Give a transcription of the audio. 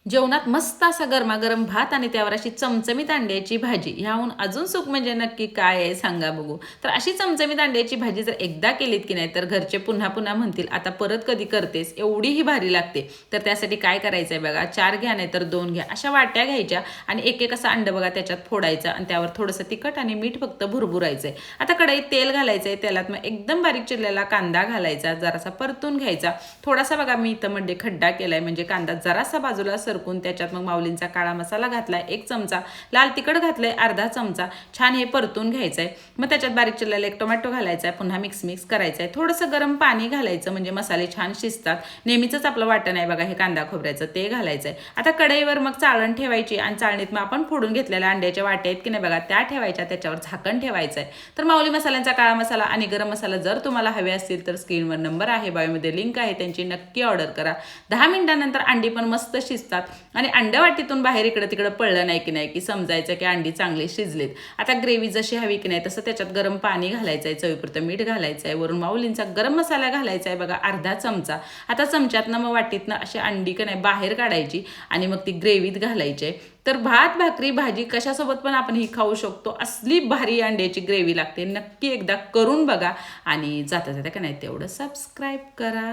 जेवणात मस्त असा गरमागरम भात आणि त्यावर अशी चमचमीत अंड्याची भाजी, ह्याहून अजून सुख म्हणजे नक्की काय आहे सांगा बघू. तर अशी चमचमीत अंड्याची भाजी जर एकदा केलीत की नाही तर घरचे पुन्हा पुन्हा म्हणतील आता परत कधी करतेस, एवढी ही भारी लागते. तर त्यासाठी काय करायचं आहे बघा, 4 घ्या नाही तर 2 घ्या अशा वाट्या घ्यायच्या आणि एक एक असा अंड बघा त्याच्यात फोडायचा आणि त्यावर थोडंसं तिखट आणि मीठ फक्त भुरभुरायचं आहे. आता कढईत तेल घालायचं आहे, तेलात मग एकदम बारीक चिरलेला कांदा घालायचा, जरासा परतून घ्यायचा. थोडासा बघा मी इथं मध्ये खड्डा केलाय म्हणजे कांदा जरासा बाजूला सरकून त्याच्यात मग माऊलींचा काळा मसाला घातलाय 1 चमचा, लाल तिखट घातलंय अर्धा चमचा, छान हे परतून घ्यायचंय. मग त्याच्यात बारीक चिरलेला 1 टोमॅटो घालायचा आहे, पुन्हा मिक्स करायचं आहे. थोडंसं गरम पाणी घालायचं म्हणजे मसाले छान शिजतात. नेहमीच आपलं वाटण आहे बघा हे कांदा खोबऱ्याचं, ते घालायचं आहे. आता कढईवर मग चाळण ठेवायची आणि चाळणीत मग आपण फोडून घेतलेल्या अंड्याच्या वाट्या आहेत की नाही बघा त्या ठेवायच्या, त्याच्यावर झाकण ठेवायचं आहे. तर माऊली मसाल्यांचा काळा मसाला आणि गरम मसाला जर तुम्हाला हवे असतील तर स्क्रीनवर नंबर आहे, बायोमध्ये लिंक आहे, त्यांची नक्की ऑर्डर करा. 10 मिनिटांनंतर अंडी पण मस्त शिजतात आणि अंड वाटीतून बाहेर इकडं तिकडं पडलं नाही की नाही की समजायचं की अंडी चांगली शिजलीत. आता ग्रेव्ही जशी हवी की नाही तसं त्याच्यात गरम पाणी घालायचं आहे, चवीपुरतं मीठ घालायचं आहे, वरून माऊलींचा गरम मसाला घालायचा आहे बघा अर्धा चमचा. आता चमच्यातनं मग वाटीतनं अशी अंडी की नाही बाहेर काढायची आणि मग ती ग्रेव्हीत घालायची. तर भात भाकरी भाजी कशासोबत पण आपण ही खाऊ शकतो, असली भारी अंड्याची ग्रेव्ही लागते. नक्की एकदा करून बघा आणि जाता जाता का नाही तेवढं सबस्क्राईब करा.